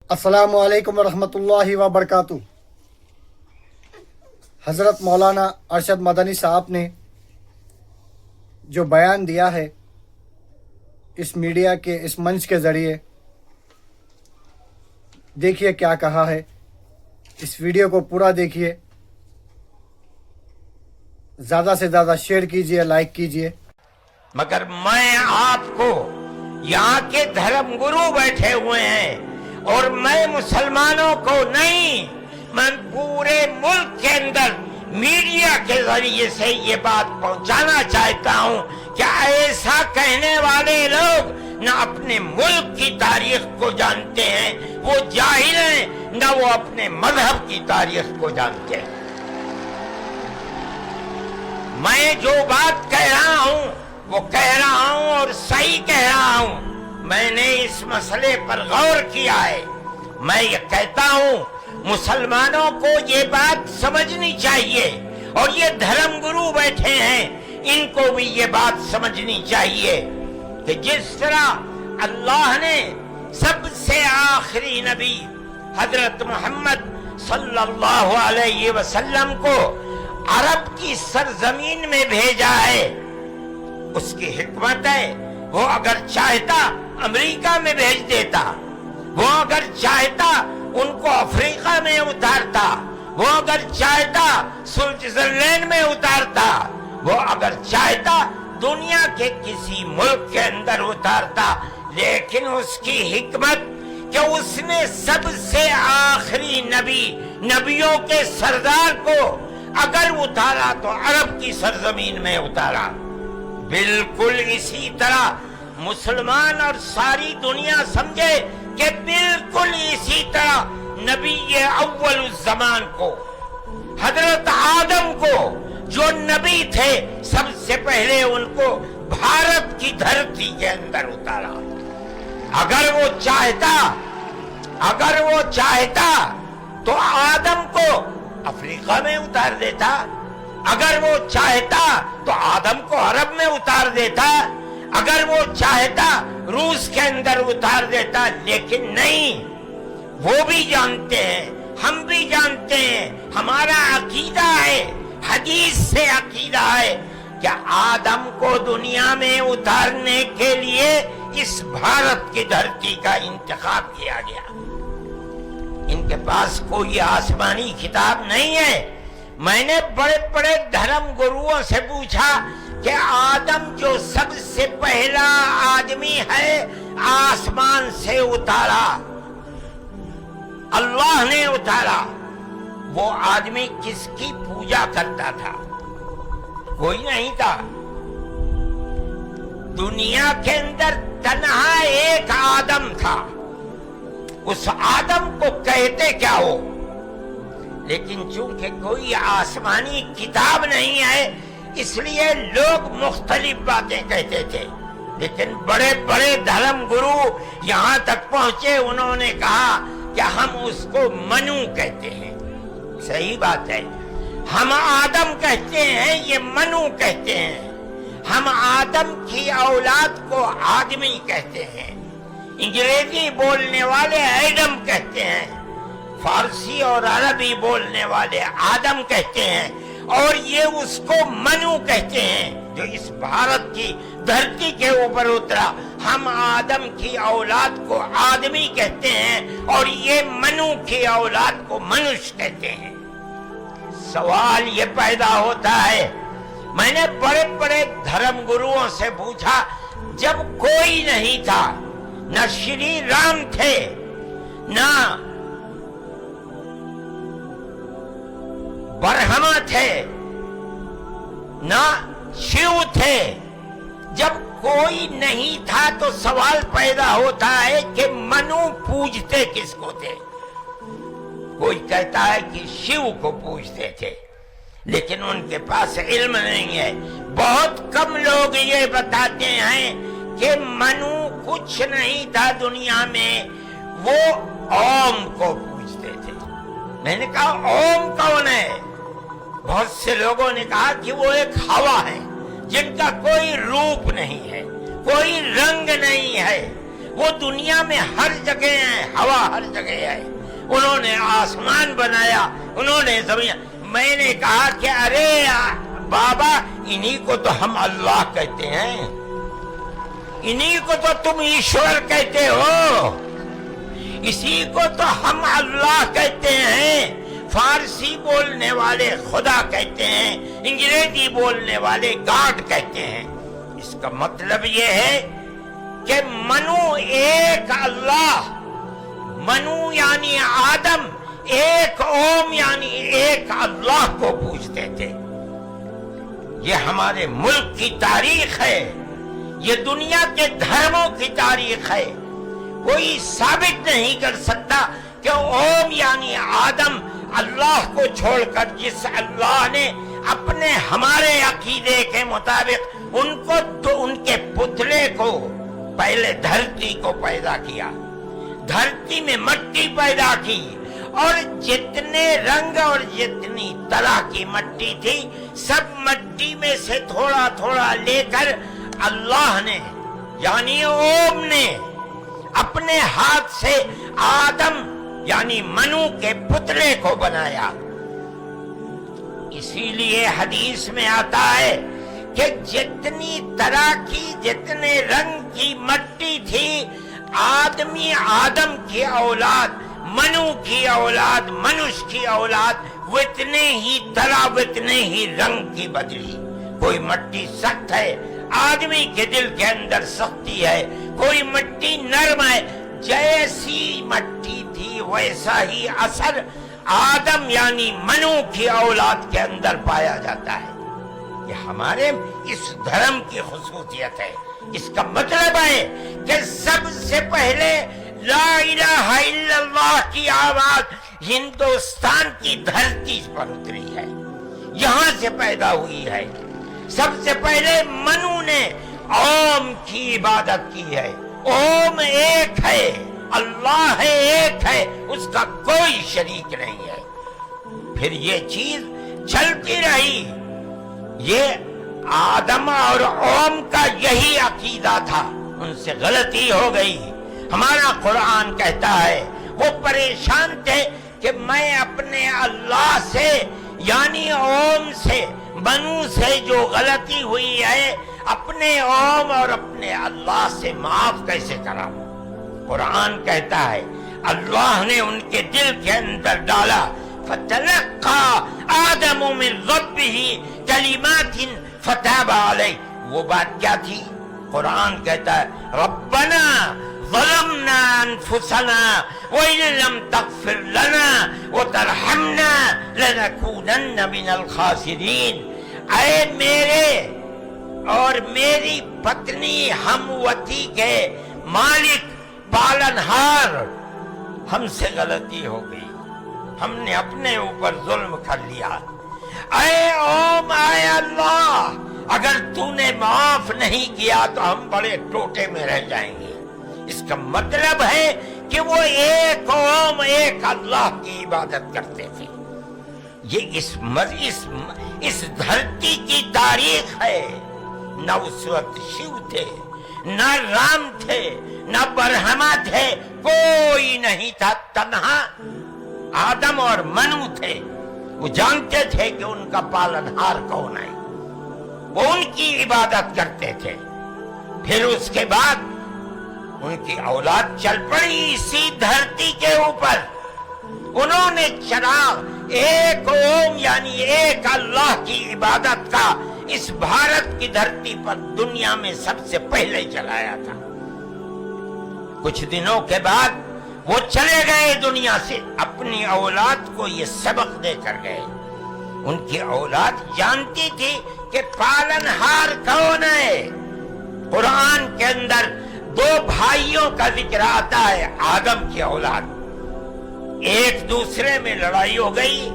السلام علیکم ورحمۃ اللہ وبرکاتہ۔ حضرت مولانا ارشد مدنی صاحب نے جو بیان دیا ہے اس میڈیا کے اس منچ کے ذریعے، دیکھیے کیا کہا ہے۔ اس ویڈیو کو پورا دیکھیے، زیادہ سے زیادہ شیئر کیجیے، لائک کیجیے۔ مگر میں آپ کو یہاں کے دھرم گرو بیٹھے ہوئے ہیں اور میں مسلمانوں کو نہیں، میں پورے ملک کے اندر میڈیا کے ذریعے سے یہ بات پہنچانا چاہتا ہوں کہ ایسا کہنے والے لوگ نہ اپنے ملک کی تاریخ کو جانتے ہیں، وہ جاہل ہیں، نہ وہ اپنے مذہب کی تاریخ کو جانتے ہیں۔ میں جو بات کہہ رہا ہوں وہ کہہ رہا ہوں اور صحیح کہہ رہا ہوں۔ میں نے اس مسئلے پر غور کیا ہے۔ میں یہ کہتا ہوں مسلمانوں کو یہ بات سمجھنی چاہیے، اور یہ دھرم گرو بیٹھے ہیں ان کو بھی یہ بات سمجھنی چاہیے کہ جس طرح اللہ نے سب سے آخری نبی حضرت محمد صلی اللہ علیہ وسلم کو عرب کی سرزمین میں بھیجا ہے، اس کی حکمت ہے۔ وہ اگر چاہتا امریکہ میں بھیج دیتا، وہ اگر چاہتا ان کو افریقہ میں اتارتا، وہ اگر چاہتا سوئٹزرلینڈ میں اتارتا، وہ اگر چاہتا دنیا کے کسی ملک کے اندر اتارتا، لیکن اس کی حکمت کہ اس نے سب سے آخری نبی، نبیوں کے سردار کو اگر اتارا تو عرب کی سرزمین میں اتارا۔ بالکل اسی طرح مسلمان اور ساری دنیا سمجھے کہ بالکل اسی طرح نبی اول الزمان کو، حضرت آدم کو جو نبی تھے، سب سے پہلے ان کو بھارت کی دھرتی کے اندر اتارا۔ اگر وہ چاہتا تو آدم کو افریقہ میں اتار دیتا، اگر وہ چاہتا تو آدم کو عرب میں اتار دیتا، اگر وہ چاہتا روس کے اندر اتار دیتا، لیکن نہیں۔ وہ بھی جانتے ہیں، ہم بھی جانتے ہیں، ہمارا عقیدہ ہے، حدیث سے عقیدہ ہے کہ آدم کو دنیا میں اتارنے کے لیے اس بھارت کی دھرتی کا انتخاب کیا گیا۔ ان کے پاس کوئی آسمانی کتاب نہیں ہے۔ میں نے بڑے بڑے دھرم گروؤں سے پوچھا کہ آدم جو سب سے پہلا آدمی ہے آسمان سے اتارا، اللہ نے اتارا، وہ آدمی کس کی پوجا کرتا تھا؟ کوئی نہیں تھا۔ دنیا کے اندر تنہا ایک آدم تھا۔ اس آدم کو کہتے کیا ہو؟ لیکن چونکہ کوئی آسمانی کتاب نہیں ہے، اس لیے لوگ مختلف باتیں کہتے تھے۔ لیکن بڑے بڑے دھرم گرو یہاں تک پہنچے، انہوں نے کہا کہ ہم اس کو منو کہتے ہیں۔ صحیح بات ہے، ہم آدم کہتے ہیں، یہ منو کہتے ہیں۔ ہم آدم کی اولاد کو آدمی کہتے ہیں۔ انگریزی بولنے والے ایڈم کہتے ہیں، فارسی اور عربی بولنے والے آدم کہتے ہیں، اور یہ اس کو منو کہتے ہیں جو اس بھارت کی دھرتی کے اوپر اترا۔ ہم آدم کی اولاد کو آدمی کہتے ہیں اور یہ منو کی اولاد کو منش کہتے ہیں۔ سوال یہ پیدا ہوتا ہے، میں نے بڑے بڑے دھرم گروؤں سے پوچھا، جب کوئی نہیں تھا، نہ شری رام تھے، نہ برہما تھے، نہ شیو تھے، جب کوئی نہیں تھا تو سوال پیدا ہوتا ہے کہ منو پوجتے کس کو تھے؟ کوئی کہتا ہے کہ شیو کو پوجتے تھے، لیکن ان کے پاس علم نہیں ہے۔ بہت کم لوگ یہ بتاتے ہیں کہ منو کچھ نہیں تھا دنیا میں، وہ اوم کو پوجتے تھے۔ میں نے کہا اوم کون ہے؟ بہت سے لوگوں نے کہا کہ وہ ایک ہوا ہے جن کا کوئی روپ نہیں ہے، کوئی رنگ نہیں ہے، وہ دنیا میں ہر جگہ ہیں، ہوا ہر جگہ ہے، انہوں نے آسمان بنایا، انہوں نے زمین. میں نے کہا کہ ارے بابا انہی کو تو ہم اللہ کہتے ہیں، انہی کو تو تم ایشور کہتے ہو، اسی کو تو ہم اللہ کہتے ہیں. فارسی بولنے والے خدا کہتے ہیں، انگریزی بولنے والے گاڈ کہتے ہیں. اس کا مطلب یہ ہے کہ منو ایک اللہ، منو یعنی آدم، ایک اوم یعنی ایک اللہ کو پوجتے تھے. یہ ہمارے ملک کی تاریخ ہے، یہ دنیا کے دھرموں کی تاریخ ہے. کوئی ثابت نہیں کر سکتا کہ اوم یعنی آدم اللہ کو چھوڑ کر جس اللہ نے اپنے ہمارے عقیدے کے مطابق ان کے پتلے کو پہلے دھرتی کو پیدا کیا، دھرتی میں مٹی پیدا کی، اور جتنے رنگ اور جتنی طرح کی مٹی تھی سب مٹی میں سے تھوڑا تھوڑا لے کر اللہ نے یعنی اوم نے اپنے ہاتھ سے آدم یعنی منو کے پتلے کو بنایا. اسی لیے حدیث میں آتا ہے کہ جتنی طرح کی جتنے رنگ کی مٹی تھی، آدم کی اولاد، منو کی اولاد، منش کی اولاد اتنے ہی طرح اتنے ہی رنگ کی بدلی. کوئی مٹی سخت ہے، آدمی کے دل کے اندر سختی ہے، کوئی مٹی نرم ہے. جیسی مٹی تھی ویسا ہی اثر آدم یعنی منو کی اولاد کے اندر پایا جاتا ہے. یہ ہمارے اس دھرم کی خصوصیت ہے. اس کا مطلب ہے کہ سب سے پہلے لا الہ الا اللہ کی آواز ہندوستان کی دھرتی پر اتری ہے، یہاں سے پیدا ہوئی ہے. سب سے پہلے منو نے اوم کی عبادت کی ہے. اوم ایک ہے، اللہ ہے، ایک ہے، اس کا کوئی شریک نہیں ہے. پھر یہ چیز چلتی رہی. یہ آدم اور اوم کا یہی عقیدہ تھا، ان سے غلطی ہو گئی. ہمارا قرآن کہتا ہے وہ پریشان تھے کہ میں اپنے اللہ سے یعنی اوم سے، منو سے جو غلطی ہوئی ہے اپنے اوم اور اپنے اللہ سے معاف کیسے کراؤں. قرآن کہتا ہے اللہ نے ان کے دل کے اندر ڈالا، فَتَلَقَّى آدَمُ مِن رَبِّهِ كَلِمَاتٍ فَتَابَ عَلَيْهِ. وہ بات کیا تھی؟ قرآن کہتا ہے رَبَّنَا ظَلَمْنَا أَنفُسَنَا وَإِن لَّمْ تَغْفِرْ لَنَا وَتَرْحَمْنَا لَنَكُونَنَّ مِنَ الْخَاسِرِينَ. اے میرے اور میری پتنی ہموتی کے مالک پالنہار، ہم سے غلطی ہو گئی، ہم نے اپنے اوپر ظلم کر لیا. اے اوم، اے اللہ، اگر تو نے معاف نہیں کیا تو ہم بڑے ٹوٹے میں رہ جائیں گے. اس کا مطلب ہے کہ وہ ایک اوم ایک اللہ کی عبادت کرتے تھے. یہ اس دھرتی کی تاریخ ہے. نہ اس وقت شیو تھے، نہ رام تھے، نہ برہما تھے، کوئی نہیں تھا. تنہا آدم اور منو تھے. وہ جانتے تھے کہ ان کا پالنہار کون ہے، وہ ان کی عبادت کرتے تھے. پھر اس کے بعد ان کی اولاد چل پڑی اسی دھرتی کے اوپر. انہوں نے چراغ ایک اوم یعنی ایک اللہ کی عبادت کا اس بھارت کی دھرتی پر دنیا میں سب سے پہلے چلایا تھا. کچھ دنوں کے بعد وہ چلے گئے دنیا سے، اپنی اولاد کو یہ سبق دے کر گئے. ان کی اولاد جانتی تھی کہ پالنہار کون ہے. قرآن کے اندر دو بھائیوں کا ذکر آتا ہے، آدم کی اولاد. ایک دوسرے میں لڑائی ہو گئی.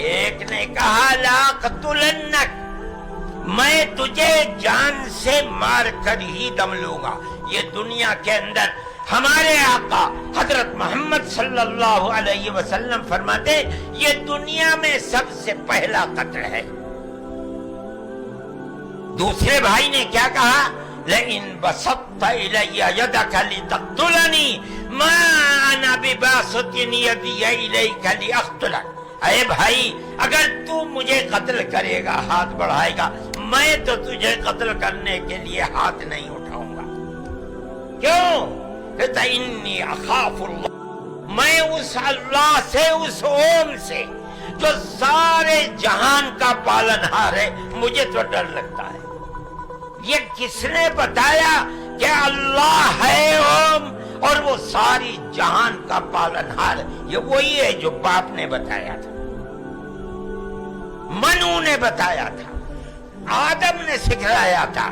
ایک نے کہا لا قتلنک، میں تجھے جان سے مار کر ہی دم لوں گا. یہ دنیا کے اندر ہمارے آقا حضرت محمد صلی اللہ علیہ وسلم فرماتے یہ دنیا میں سب سے پہلا قتل ہے. دوسرے بھائی نے کیا کہا لئن بسطت الی یدک لتقتلنی ما انا بباسط یدی الیک لاقتلک. اے بھائی اگر تو مجھے قتل کرے گا، ہاتھ بڑھائے گا، میں تو تجھے قتل کرنے کے لیے ہاتھ نہیں اٹھاؤں گا. کیوں؟ کہتا انی اخاف اللہ، میں اس اللہ سے، اس اوم سے جو سارے جہان کا پالنہار ہے، مجھے تو ڈر لگتا ہے. یہ کس نے بتایا کہ اللہ ہے اوم اور وہ ساری جہان کا پالنہار؟ یہ وہی ہے جو باپ نے بتایا تھا، منو نے بتایا تھا، آدم نے سکھلایا تھا.